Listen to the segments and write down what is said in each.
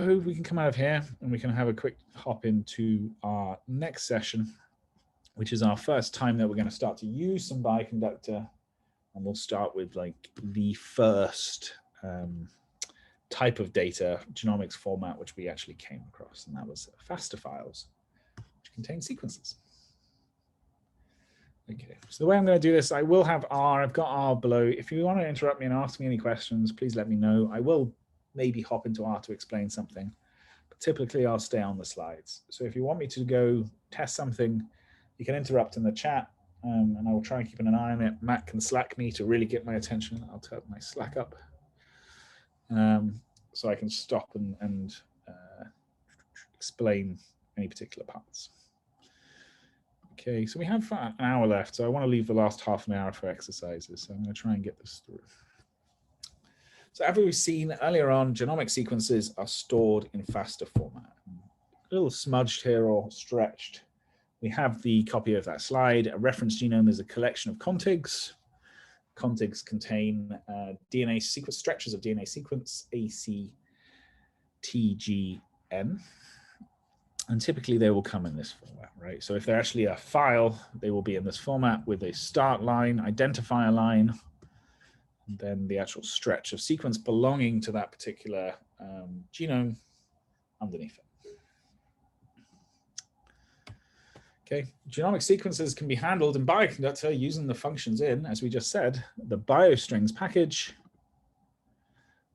So we can come out of here and we can have a quick hop into our next session, which is our first time that we're going to start to use some bioconductor. And we'll start with like the first type of data, genomics format, which we actually came across, and that was FASTA files, which contain sequences. Okay, so the way I'm going to do this, I will have R, I've got R below. If you want to interrupt me and ask me any questions, please let me know. I will maybe hop into R to explain something, but typically I'll stay on the slides. So if you want me to go test something, you can interrupt in the chat, and I will try and keep an eye on it. Matt can Slack me to really get my attention. I'll turn my Slack up so I can stop and explain any particular parts. Okay, so we have an hour left, so I want to leave the last half an hour for exercises. So I'm going to try and get this through. So as we've seen earlier on, genomic sequences are stored in FASTA format. A little smudged here or stretched. We have the copy of that slide. A reference genome is a collection of contigs. Contigs contain DNA sequence, stretches of DNA sequence, ACTGN. And typically they will come in this format, right? So if they're actually a file, they will be in this format with a start line, identifier line, and then the actual stretch of sequence belonging to that particular genome underneath it. Okay, genomic sequences can be handled in Bioconductor using the functions in, as we just said, the biostrings package,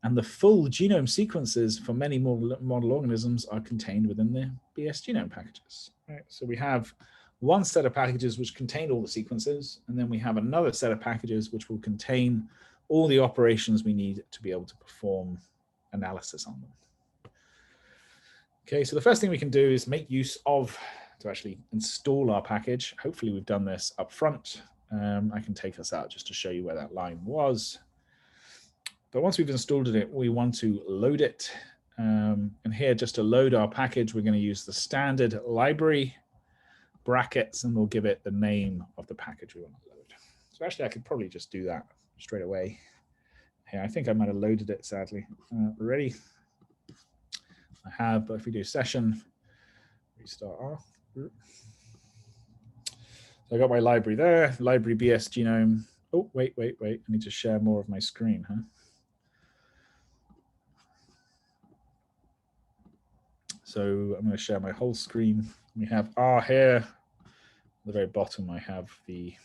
and the full genome sequences for many model organisms are contained within the BS genome packages. Right? So we have one set of packages which contain all the sequences, and then we have another set of packages which will contain all the operations we need to be able to perform analysis on them. Okay, so the first thing we can do is make use of, to actually install our package. Hopefully we've done this up front. I can take us out just to show you where that line was. But once we've installed it, we want to load it. And here, just to load our package, we're going to use the standard library brackets, and we'll give it the name of the package we want to load. So actually, I could probably just do that straight away. Here, I think I might have loaded it, sadly. Ready? I have, but if we do session, restart off. So I got my library there, library BS genome. Oh, wait. I need to share more of my screen, huh? So I'm going to share my whole screen. We have R here. At the very bottom, I have the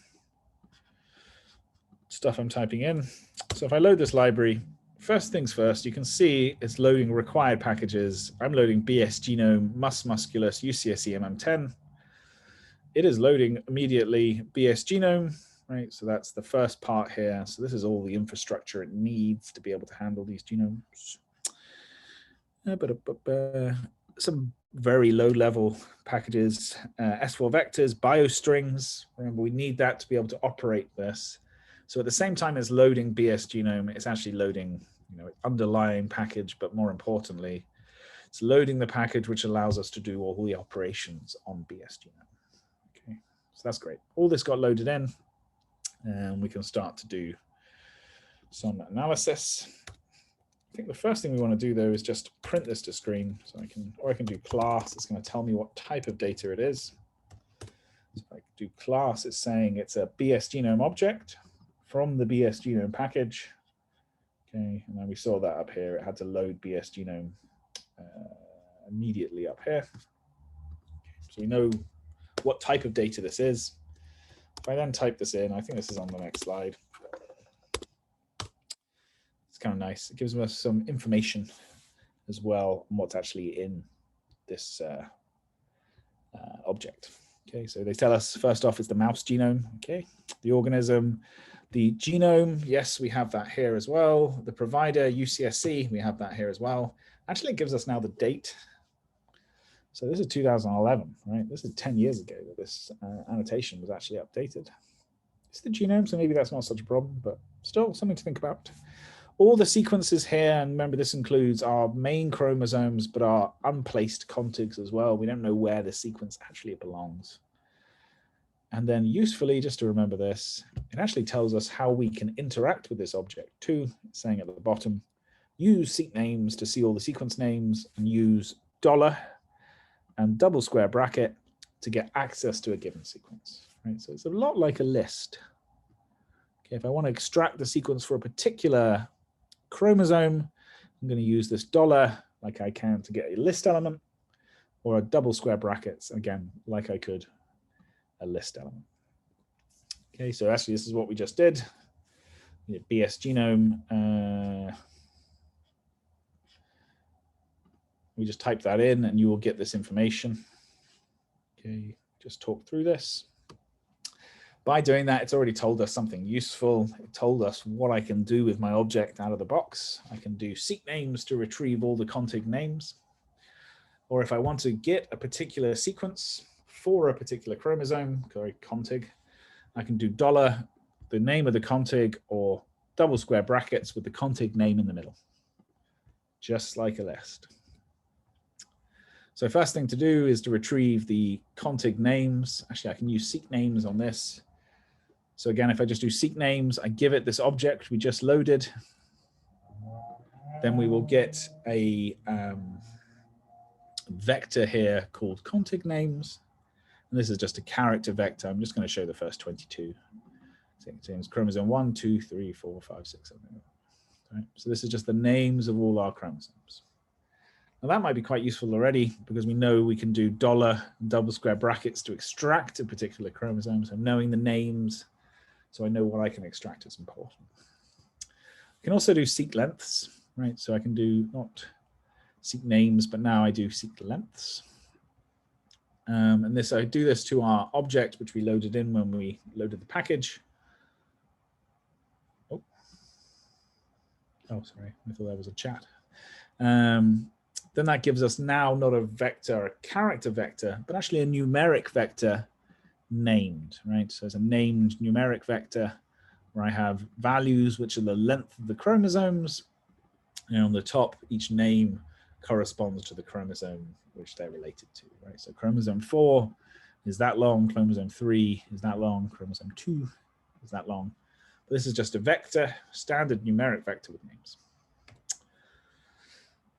stuff I'm typing in. So if I load this library, first things first, you can see it's loading required packages. I'm loading BS genome, mus musculus, UCSC MM10. It is loading immediately BS genome, right? So that's the first part here. So this is all the infrastructure it needs to be able to handle these genomes. Some very low-level packages, S4 vectors, biostrings. Remember, we need that to be able to operate this. So at the same time as loading BS genome, it's actually loading, underlying package, but more importantly, it's loading the package which allows us to do all the operations on BS genome. Okay, so that's great. All this got loaded in, and we can start to do some analysis. I think the first thing we want to do though is just print this to screen. So I can do class. It's going to tell me what type of data it is. So I can do class. It's saying it's a BS genome object from the BS genome package. Okay, and then we saw that up here. It had to load BS genome immediately up here. So we know what type of data this is. If I then type this in, I think this is on the next slide. Kind of nice. It gives us some information as well on what's actually in this object. Okay, so they tell us first off is the mouse genome. Okay, the organism, the genome. Yes, we have that here as well. The provider UCSC, we have that here as well. Actually, it gives us now the date. So this is 2011, right? This is 10 years ago that this annotation was actually updated. It's the genome, so maybe that's not such a problem, but still something to think about. All the sequences here, and remember this includes our main chromosomes, but our unplaced contigs as well. We don't know where the sequence actually belongs. And then usefully, just to remember this, it actually tells us how we can interact with this object too. It's saying at the bottom, use seq names to see all the sequence names, and use $ and double square bracket to get access to a given sequence. Right? So it's a lot like a list. Okay, if I want to extract the sequence for a particular chromosome, I'm going to use this $ like I can to get a list element, or a double square brackets, again, like I could a list element. Okay, so actually this is what we just did. BS genome. We just type that in and you will get this information. Okay, just talk through this. By doing that, it's already told us something useful. It told us what I can do with my object out of the box. I can do seq names to retrieve all the contig names. Or if I want to get a particular sequence for a particular chromosome, contig, I can do $, the name of the contig, or double square brackets with the contig name in the middle, just like a list. So first thing to do is to retrieve the contig names. Actually, I can use seq names on this. So again, if I just do seq names, I give it this object we just loaded, then we will get a vector here called contig names. And this is just a character vector. I'm just going to show the first 22. So it contains chromosome 1, 2, 3, 4, 5, 6, 7, 8. Right? So this is just the names of all our chromosomes. Now that might be quite useful already because we know we can do $ and double square brackets to extract a particular chromosome. So knowing the names, so I know what I can extract is important. I can also do seq lengths, right? So I can do not seq names, but now I do seq lengths. And this, I do this to our object, which we loaded in when we loaded the package. Oh, sorry, I thought that was a chat. Then that gives us now not a vector, a character vector, but actually a numeric vector named, right? So it's a named numeric vector where I have values, which are the length of the chromosomes. And on the top, each name corresponds to the chromosome which they're related to, right? So chromosome 4 is that long, chromosome 3 is that long, chromosome 2 is that long. But this is just a vector, standard numeric vector with names.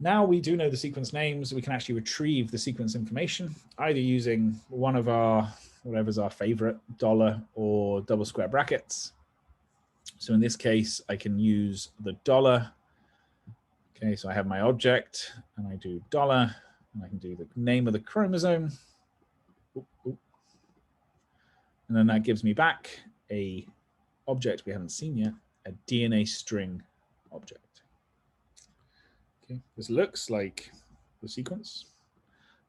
Now we do know the sequence names, we can actually retrieve the sequence information, either using one of our, whatever's our favorite, $ or double square brackets. So in this case, I can use the $. Okay, so I have my object and I do $, and I can do the name of the chromosome. And then that gives me back a object we haven't seen yet, a DNA string object. Okay, this looks like the sequence.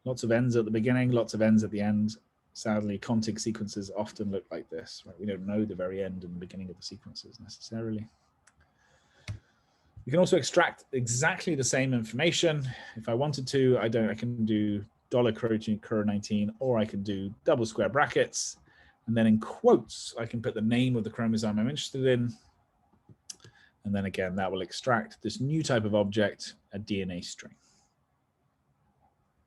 Lots of ends at the beginning, lots of ends at the end. Sadly, contig sequences often look like this, right? We don't know the very end and the beginning of the sequences necessarily. We can also extract exactly the same information. If I wanted to, I can do $cro19, or I can do double square brackets. And then in quotes, I can put the name of the chromosome I'm interested in. And then again, that will extract this new type of object, a DNA string.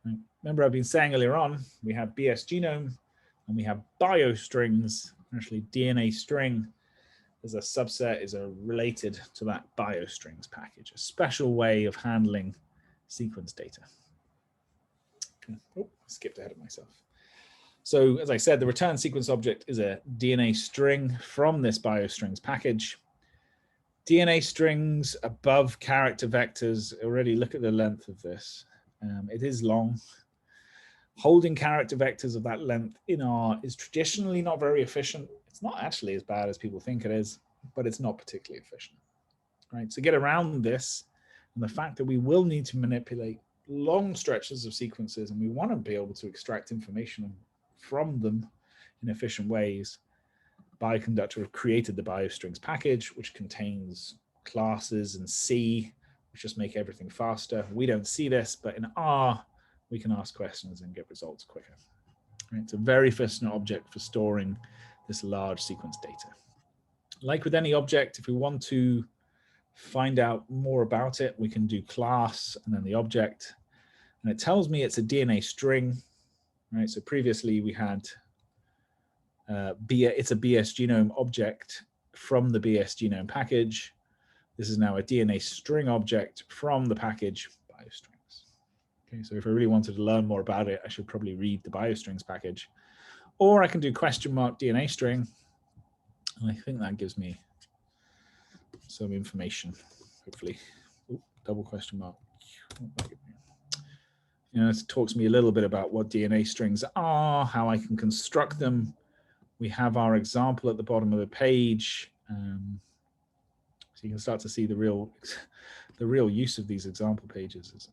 Right. Remember, I've been saying earlier on, we have BS genome and we have biostrings. Actually, DNA string as a subset is related to that biostrings package, a special way of handling sequence data. Oh, I skipped ahead of myself. So as I said, the return sequence object is a DNA string from this biostrings package. DNA strings above character vectors, already look at the length of this. It is long. Holding character vectors of that length in R is traditionally not very efficient. It's not actually as bad as people think it is, but it's not particularly efficient. Right? So get around this and the fact that we will need to manipulate long stretches of sequences and we want to be able to extract information from them in efficient ways. Bioconductor have created the biostrings package, which contains classes and C, which just make everything faster. We don't see this, but in R, we can ask questions and get results quicker. Right? It's a very efficient object for storing this large sequence data. Like with any object, if we want to find out more about it, we can do class and then the object. And it tells me it's a DNA string. Right? So previously we had it's a BS genome object from the BS genome package. This is now a DNA string object from the package biostrings. Okay, so if I really wanted to learn more about it, I should probably read the biostrings package. Or I can do question mark DNA string. And I think that gives me some information, hopefully. Ooh, double question mark. You know, it talks to me a little bit about what DNA strings are, how I can construct them. We have our example at the bottom of the page. So you can start to see the real use of these example pages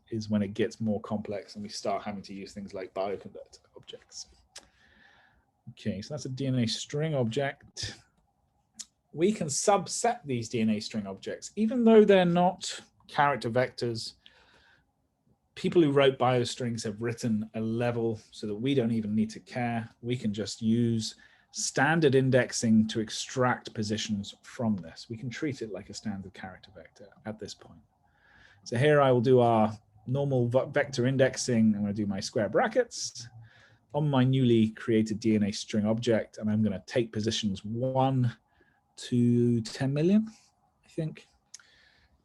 is when it gets more complex and we start having to use things like bioconductor objects. Okay, so that's a DNA string object. We can subset these DNA string objects, even though they're not character vectors. People who wrote biostrings have written a level so that we don't even need to care. We can just use standard indexing to extract positions from this. We can treat it like a standard character vector at this point. So here I will do our normal vector indexing. I'm going to do my square brackets on my newly created DNA string object, and I'm going to take positions 1 to 10 million, I think.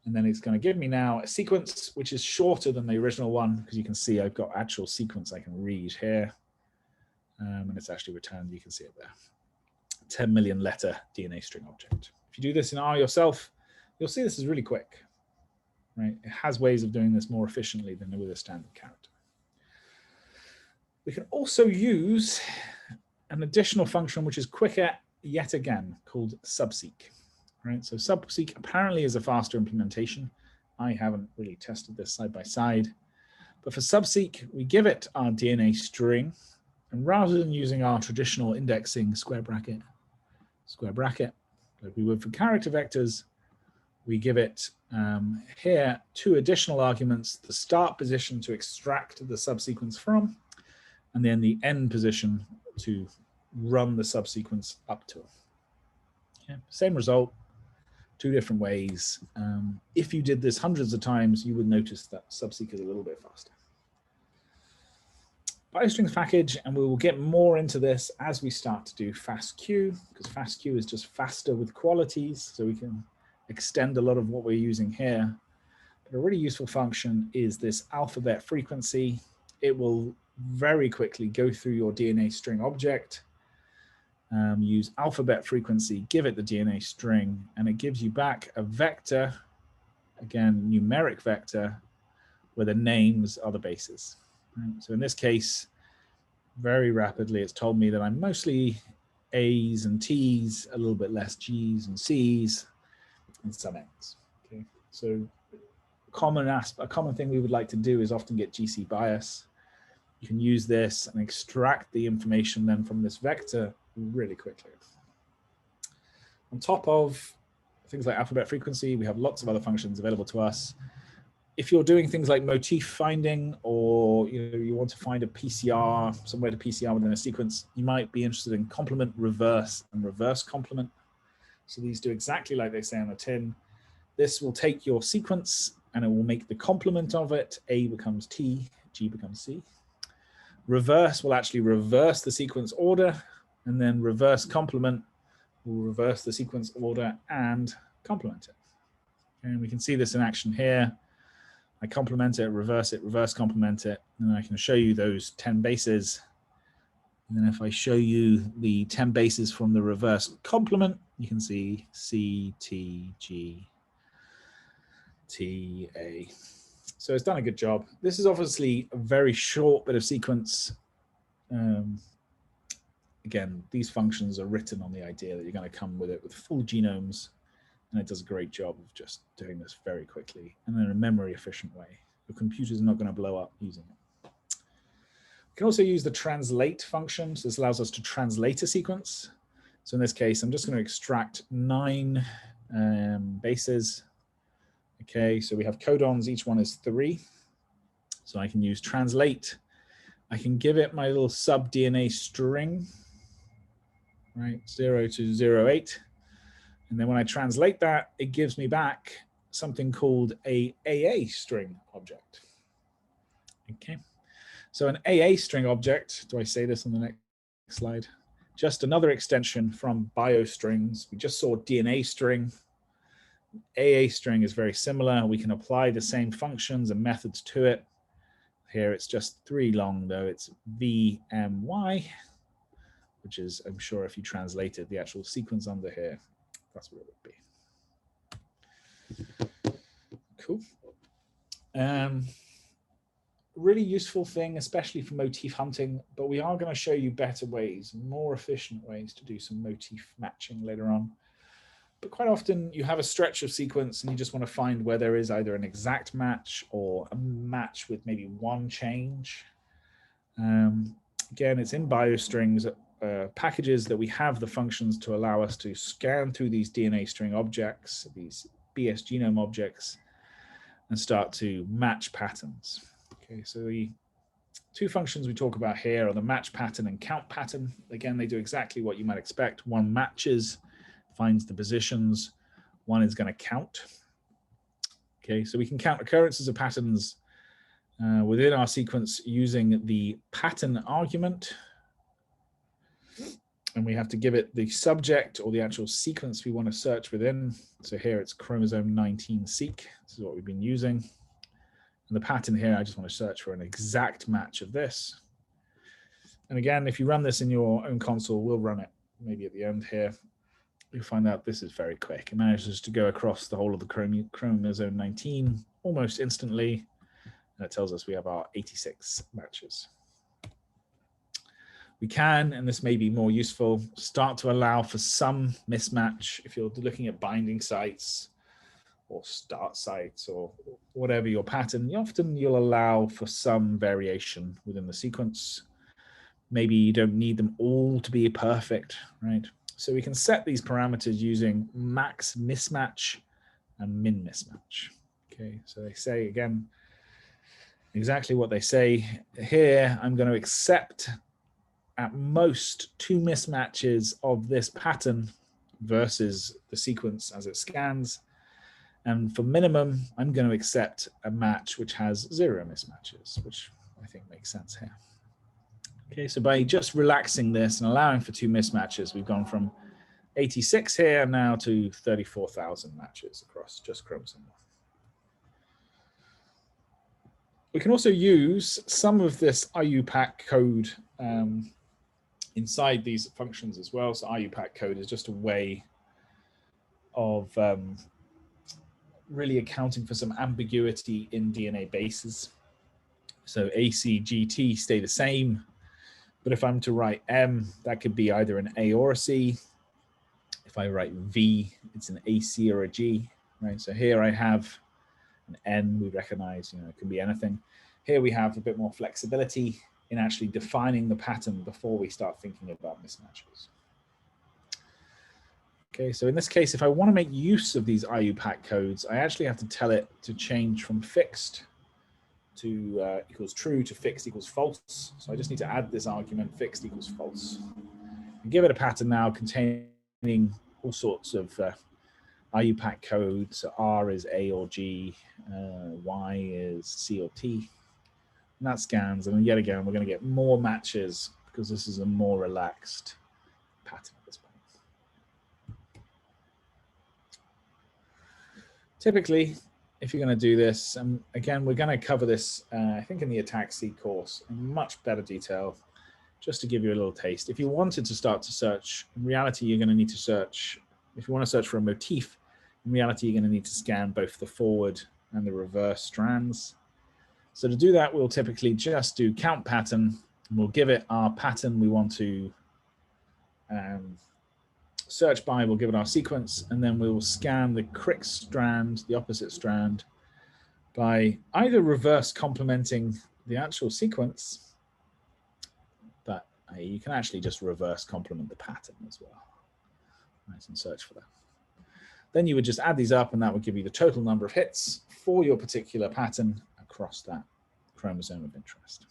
And then it's going to give me now a sequence, which is shorter than the original one, because you can see I've got actual sequence I can read here. And it's actually returned, you can see it there. 10 million letter DNA string object. If you do this in R yourself, you'll see this is really quick, right? It has ways of doing this more efficiently than with a standard character. We can also use an additional function which is quicker yet again, called Subseek. Right? So Subseek apparently is a faster implementation. I haven't really tested this side by side. But for Subseek, we give it our DNA string. And rather than using our traditional indexing square bracket, like we would for character vectors, we give it here 2 additional arguments, the start position to extract the subsequence from, and then the end position to run the subsequence up to. Okay. Same result, 2 different ways. If you did this hundreds of times, you would notice that Subseek is a little bit faster. Biostrings package, and we will get more into this as we start to do FastQ, because FastQ is just faster with qualities, so we can extend a lot of what we're using here. But a really useful function is this alphabet frequency. It will very quickly go through your DNA string object, use alphabet frequency, give it the DNA string, and it gives you back a vector, again, numeric vector, where the names are the bases. Right? So in this case, very rapidly, it's told me that I'm mostly A's and T's, a little bit less G's and C's, and some N's. Okay, so a common thing we would like to do is often get GC bias. You can use this and extract the information then from this vector really quickly. On top of things like alphabet frequency, we have lots of other functions available to us. If you're doing things like motif finding, or you want to find a PCR, somewhere to PCR within a sequence, you might be interested in complement, reverse, and reverse complement. So these do exactly like they say on the tin. This will take your sequence and it will make the complement of it. A becomes T, G becomes C. Reverse will actually reverse the sequence order, and then reverse complement will reverse the sequence order and complement it. And we can see this in action here. I complement it, reverse complement it, and then I can show you those 10 bases. And then if I show you the 10 bases from the reverse complement, you can see C, T, G, T, A. So it's done a good job. This is obviously a very short bit of sequence. Again, these functions are written on the idea that you're going to come with it with full genomes, and it does a great job of just doing this very quickly and in a memory efficient way. Your computer's not going to blow up using it. We can also use the translate function. So this allows us to translate a sequence. So in this case, I'm just going to extract 9 bases. Okay, so we have codons, each one is 3. So I can use translate. I can give it my little sub DNA string, right, 0 to 08. And then when I translate that, it gives me back something called a AA string object. Okay, so an AA string object, do I say this on the next slide? Just another extension from biostrings. We just saw DNA string. AA string is very similar. We can apply the same functions and methods to it. Here it's just 3 long, though. It's VMY, which is, I'm sure if you translated the actual sequence under here, that's what it would be. Cool. Really useful thing, especially for motif hunting, but we are going to show you better ways, more efficient ways to do some motif matching later on. But quite often you have a stretch of sequence and you just want to find where there is either an exact match or a match with maybe one change. Again, it's in biostrings packages that we have the functions to allow us to scan through these DNA string objects, these BS genome objects, and start to match patterns. Okay, so the 2 functions we talk about here are the match pattern and count pattern. Again, they do exactly what you might expect. One matches, finds the positions. One is going to count. Okay, so we can count occurrences of patterns within our sequence using the pattern argument. And we have to give it the subject or the actual sequence we want to search within. So here it's chromosome 19 seq. This is what we've been using. And the pattern here, I just want to search for an exact match of this. And again, if you run this in your own console, we'll run it maybe at the end here. You'll find out this is very quick. It manages to go across the whole of the chromosome 19 almost instantly. And it tells us we have our 86 matches. We can, and this may be more useful, start to allow for some mismatch if you're looking at binding sites or start sites or whatever your pattern. Often you'll allow for some variation within the sequence. Maybe you don't need them all to be perfect, right? So we can set these parameters using max mismatch and min mismatch. Okay, so they say again exactly what they say here. I'm going to accept at most 2 mismatches of this pattern versus the sequence as it scans. And for minimum, I'm going to accept a match which has 0 mismatches, which I think makes sense here. Okay, so by just relaxing this and allowing for 2 mismatches, we've gone from 86 here now to 34,000 matches across just chromosome 1. We can also use some of this IUPAC code inside these functions as well. So IUPAC code is just a way of really accounting for some ambiguity in DNA bases. So AC, GT stay the same, but if I'm to write M, that could be either an A or a C. If I write V, it's an AC or a G, right? So here I have an N, we recognize, it can be anything. Here we have a bit more flexibility in actually defining the pattern before we start thinking about mismatches. Okay, so in this case, if I want to make use of these IUPAC codes, I actually have to tell it to change from fixed to equals true to fixed equals false. So I just need to add this argument, fixed equals false. And give it a pattern now containing all sorts of IUPAC codes. So R is A or G, Y is C or T. And that scans, and then yet again, we're going to get more matches because this is a more relaxed pattern at this point. Typically, if you're going to do this, and again, we're going to cover this, I think, in the AttackSeek course in much better detail, just to give you a little taste. If you wanted to start to search, in reality, you're going to need to search. If you want to search for a motif, in reality, you're going to need to scan both the forward and the reverse strands. So to do that, we'll typically just do count pattern, and we'll give it our pattern we want to search by, we'll give it our sequence, and then we will scan the correct strand, the opposite strand, by either reverse complementing the actual sequence, but you can actually just reverse complement the pattern as well. Nice, and search for that. Then you would just add these up, and that would give you the total number of hits for your particular pattern across that chromosome of interest.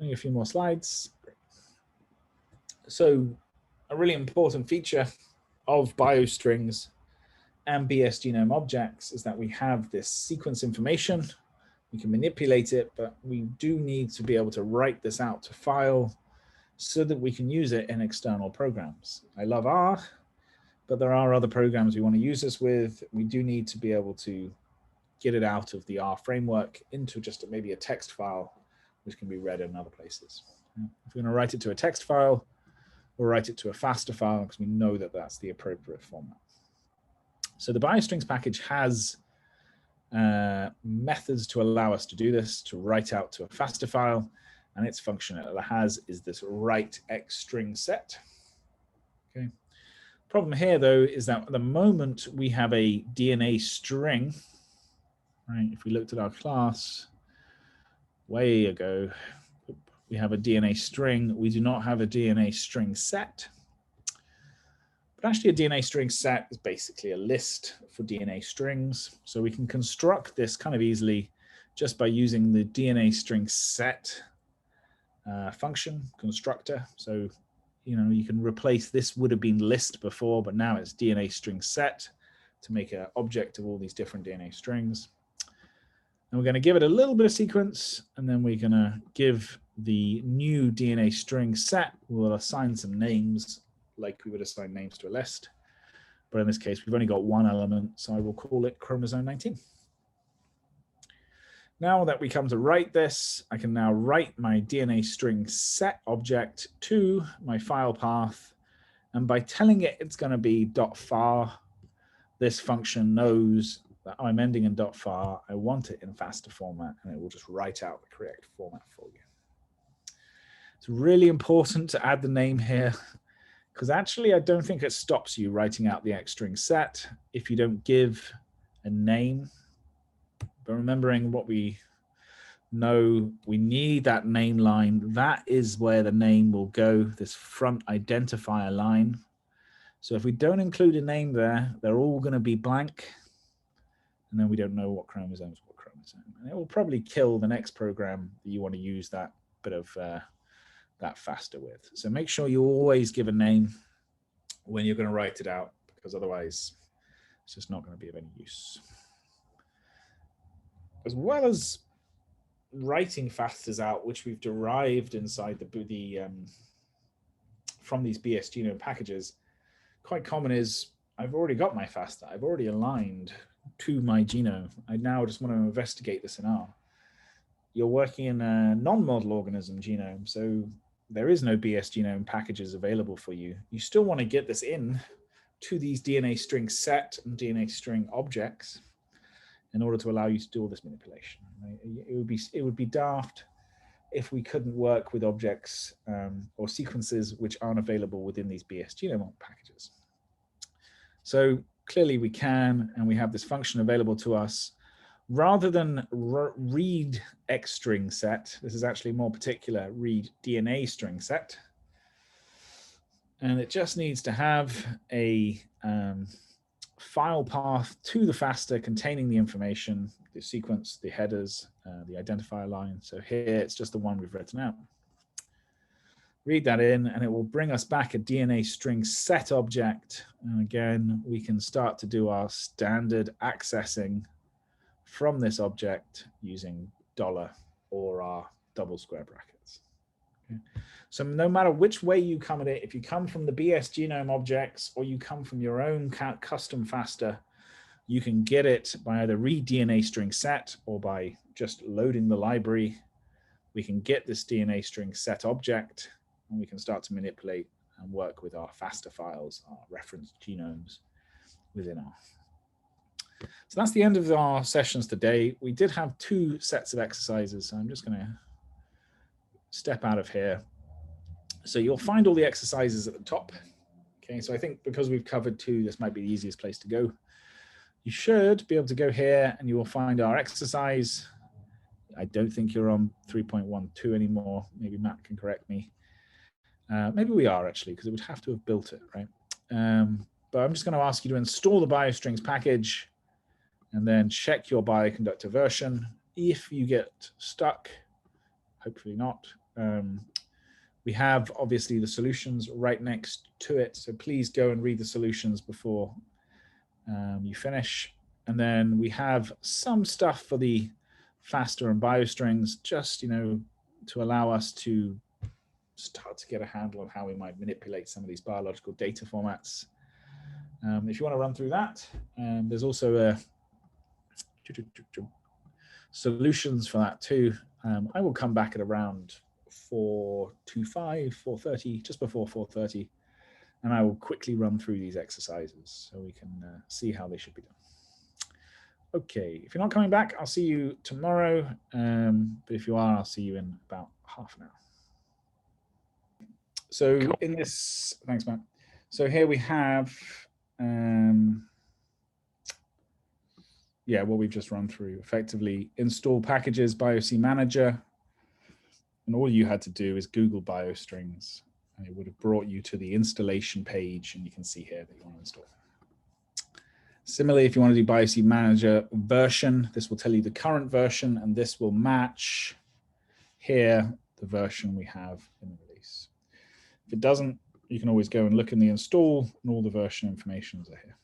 A few more slides. So a really important feature of biostrings and BS genome objects is that we have this sequence information. We can manipulate it, but we do need to be able to write this out to file so that we can use it in external programs. I love R, but there are other programs we want to use this with. We do need to be able to get it out of the R framework into just maybe a text file, which can be read in other places. If we're going to write it to a text file, we'll write it to a FASTA file because we know that that's the appropriate format. So the biostrings package has methods to allow us to do this, to write out to a FASTA file, and its function it has is this write xStringSet. Okay. Problem here though is that at the moment we have a DNA string. Right, if we looked at our class way ago, we have a DNA string. We do not have a DNA string set. But actually a DNA string set is basically a list for DNA strings. So we can construct this kind of easily just by using the DNA string set function constructor. So, you can replace this would have been list before, but now it's DNA string set to make an object of all these different DNA strings. And we're going to give it a little bit of sequence, and then we're going to give the new DNA string set, we'll assign some names like we would assign names to a list. But in this case, we've only got one element, so I will call it chromosome 19. Now that we come to write this, I can now write my DNA string set object to my file path. And by telling it it's going to be .far, this function knows that I'm ending in .far. I want it in FASTA format, and it will just write out the correct format for you. It's really important to add the name here, because actually I don't think it stops you writing out the xstring set if you don't give a name. But remembering what we know, we need that name line. That is where the name will go, this front identifier line. So if we don't include a name there, they're all going to be blank. And then we don't know what chromosome is what chromosome. And it will probably kill the next program that you want to use that bit of that FASTA with. So make sure you always give a name when you're going to write it out, because otherwise it's just not going to be of any use. As well as writing FASTAs out, which we've derived inside from these BS genome packages, quite common is I've already got my FASTA. I've already aligned to my genome. I now just want to investigate this in R. You're working in a non-model organism genome, so there is no BS genome packages available for you. You still want to get this in to these DNA string set and DNA string objects in order to allow you to do all this manipulation. Right? It would be daft if we couldn't work with objects or sequences which aren't available within these BS genome packages. So clearly we can, and we have this function available to us. Rather than read xstring set, this is actually more particular, read DNA string set. And it just needs to have a file path to the FASTA containing the information, the sequence, the headers, the identifier line. So here it's just the one we've written out. Read that in, and it will bring us back a DNA string set object. And again, we can start to do our standard accessing from this object using $ or our double square brackets. Okay. So no matter which way you come at it, if you come from the BS genome objects or you come from your own custom FASTA, you can get it by either read DNA string set or by just loading the library. We can get this DNA string set object, and we can start to manipulate and work with our FASTA files, our reference genomes within R. So that's the end of our sessions today. We did have 2 sets of exercises, so I'm just going to step out of here. So you'll find all the exercises at the top. Okay, so I think because we've covered 2, this might be the easiest place to go. You should be able to go here and you will find our exercise. I don't think you're on 3.12 anymore. Maybe Matt can correct me. Maybe we are actually, because it would have to have built it, right? But I'm just going to ask you to install the biostrings package and then check your bioconductor version. If you get stuck, hopefully not, we have obviously the solutions right next to it. So please go and read the solutions before you finish. And then we have some stuff for the FASTA and biostrings, just, to allow us to start to get a handle on how we might manipulate some of these biological data formats. If you want to run through that, there's also a solutions for that too. I will come back at around 4:25, 4:30, just before 4:30, and I will quickly run through these exercises so we can see how they should be done. Okay, if you're not coming back, I'll see you tomorrow. But if you are, I'll see you in about half an hour. So cool. In this, thanks, Matt. So here we have, yeah, what we've just run through. Effectively, install packages, BioC Manager, and all you had to do is Google BioStrings, and it would have brought you to the installation page, and you can see here that you want to install. Similarly, if you want to do BioC Manager version, this will tell you the current version, and this will match here the version we have in the release. If it doesn't, you can always go and look in the install, and all the version informations are here.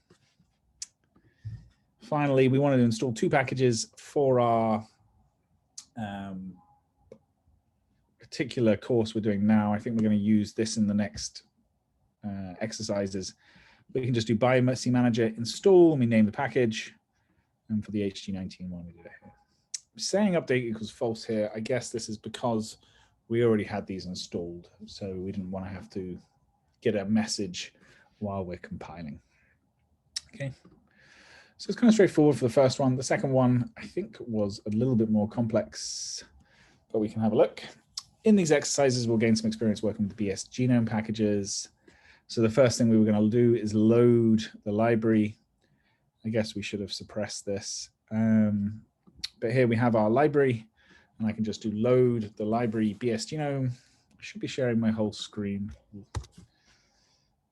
Finally, we wanted to install 2 packages for our particular course we're doing now. I think we're going to use this in the next exercises. We can just do BioC Manager install, and we name the package. And for the HG19 one, we did it here. Saying update equals false here, I guess this is because we already had these installed, so we didn't want to have to get a message while we're compiling. Okay, so it's kind of straightforward for the first one. The second one, I think, was a little bit more complex, but we can have a look. In these exercises, we'll gain some experience working with the BS genome packages. So the first thing we were going to do is load the library. I guess we should have suppressed this. But here we have our library, and I can just do load the library BS genome. I should be sharing my whole screen.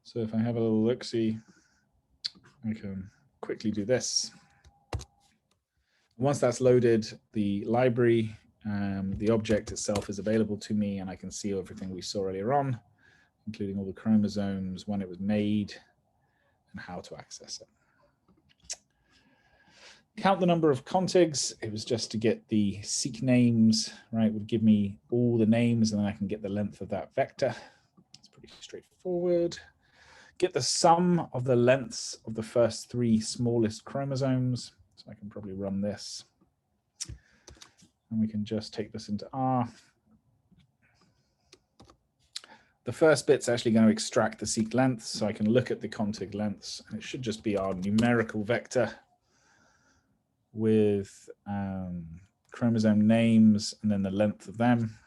So if I have a little look-see, I can quickly do this. Once that's loaded, the library, the object itself is available to me, and I can see everything we saw earlier on, including all the chromosomes, when it was made, and how to access it. Count the number of contigs. It was just to get the seq names, right? It would give me all the names, and then I can get the length of that vector. It's pretty straightforward. Get the sum of the lengths of the first 3 smallest chromosomes. So I can probably run this. And we can just take this into R. The first bit's actually going to extract the seq lengths, so I can look at the contig lengths, and it should just be our numerical vector with chromosome names and then the length of them.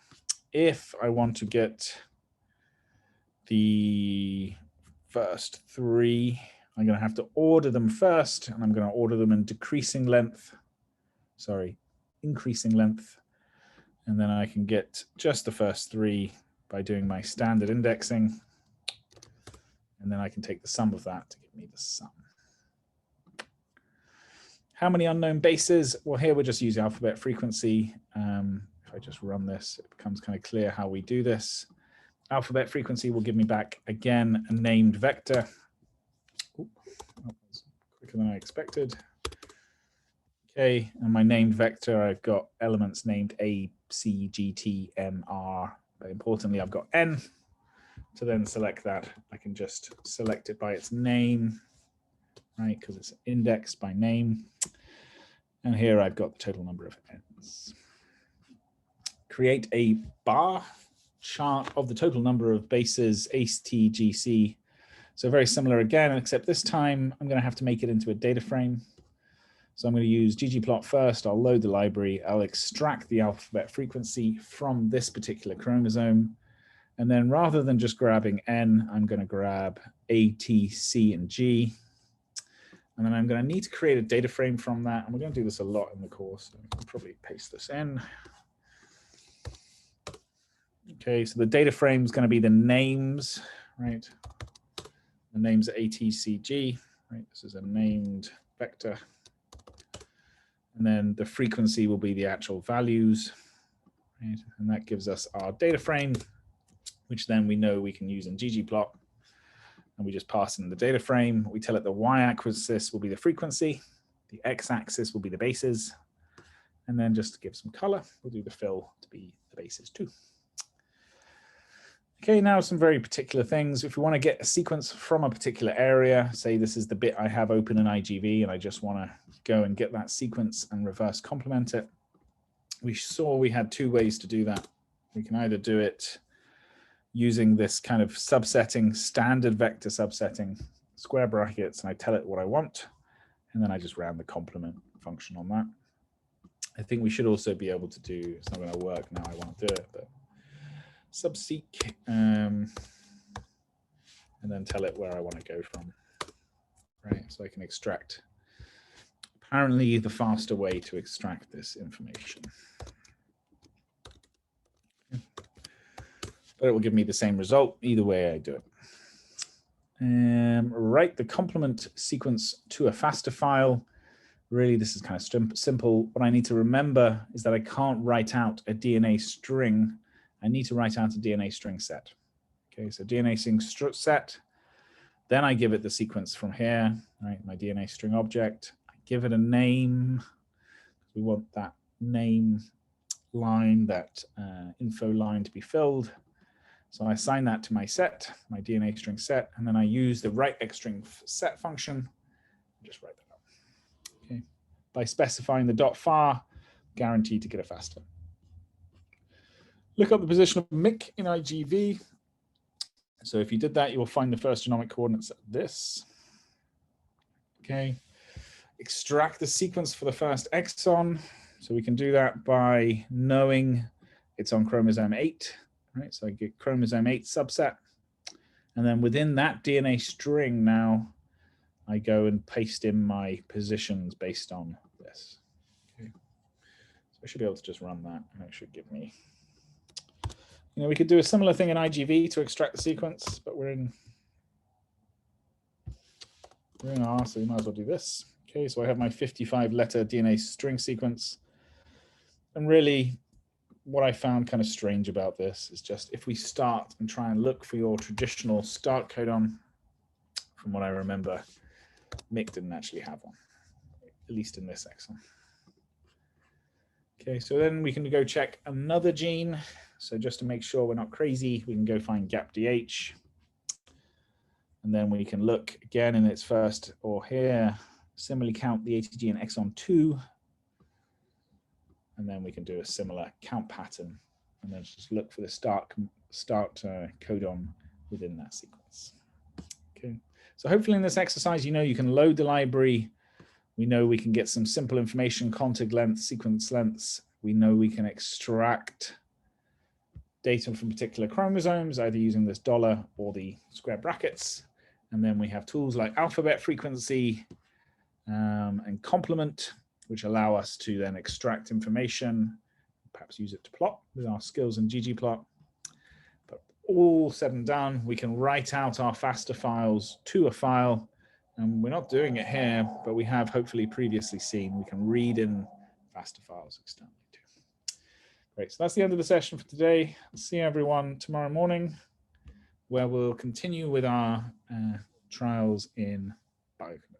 If I want to get the first 3, I'm going to have to order them first, and I'm going to order them in increasing length, and then I can get just the first 3 by doing my standard indexing, and then I can take the sum of that to give me the sum. How many unknown bases? Well, here we're just using alphabet frequency. If I just run this, it becomes kind of clear how we do this. Alphabet frequency will give me back, again, a named vector. Ooh, that was quicker than I expected. Okay, and my named vector, I've got elements named A, C, G, T, M, R. But importantly, I've got N. To then select that, I can just select it by its name, right? Because it's indexed by name. And here I've got the total number of N's. Create a bar chart of the total number of bases, ACE, T, G, C. So very similar again, except this time I'm going to have to make it into a data frame. So I'm going to use ggplot first. I'll load the library. I'll extract the alphabet frequency from this particular chromosome. And then rather than just grabbing N, I'm going to grab A, T, C, and G. And then I'm going to need to create a data frame from that. And we're going to do this a lot in the course. So I'll probably paste this in. Okay, so the data frame is going to be the names, right? The names are A, T, C, G, right? This is a named vector. And then the frequency will be the actual values, right? And that gives us our data frame, which then we know we can use in ggplot. And we just pass in the data frame. We tell it the y-axis will be the frequency. The x-axis will be the bases. And then just to give some color, we'll do the fill to be the bases too. Okay, now some very particular things. If we want to get a sequence from a particular area, say this is the bit I have open in IGV and I just want to go and get that sequence and reverse complement it. We saw we had two ways to do that. We can either do it using this kind of subsetting, standard vector subsetting, square brackets, and I tell it what I want, and then I just ran the complement function on that. I think we should also be able to do, it's not going to work now, I want to do it, but Subseek, and then tell it where I want to go from, right? So I can extract, apparently the faster way to extract this information. But it will give me the same result either way I do it. Write the complement sequence to a FASTA file. Really, this is kind of simple. What I need to remember is that I can't write out a DNA string. I need to write out a DNAStringSet. Okay, so DNAStringSet. Then I give it the sequence from here, right? My DNA string object. I give it a name. We want that name line, that info line to be filled. So I assign that to my set, my DNAStringSet, and then I use the writeXstringSet function. Just write that out. Okay. By specifying the .far, guaranteed to get a FASTA. Look up the position of MIC in IGV. So if you did that, you will find the first genomic coordinates at this. Okay. Extract the sequence for the first exon. So we can do that by knowing it's on chromosome 8. Right, so I get chromosome 8 subset, and then within that DNA string now, I go and paste in my positions based on this. Okay. So I should be able to just run that, and it should give me, we could do a similar thing in IGV to extract the sequence, but we're in R, so we might as well do this. Okay, so I have my 55-letter DNA string sequence, and really, what I found kind of strange about this is just if we start and try and look for your traditional start codon, from what I remember, MIC didn't actually have one, at least in this exon. Okay, so then we can go check another gene. So just to make sure we're not crazy, we can go find GapDH. And then we can look again in its first or here, similarly count the ATG in exon 2. And then we can do a similar count pattern and then just look for the start codon within that sequence. Okay, so hopefully in this exercise, you can load the library. We know we can get some simple information, contig length, sequence lengths. We know we can extract data from particular chromosomes, either using this $ or the square brackets. And then we have tools like alphabet frequency and complement, which allow us to then extract information, perhaps use it to plot with our skills in ggplot. But all said and done, we can write out our FASTA files to a file, and we're not doing it here, but we have hopefully previously seen we can read in FASTA files externally too. Great, so that's the end of the session for today. I'll see everyone tomorrow morning, where we'll continue with our trials in bioconductor.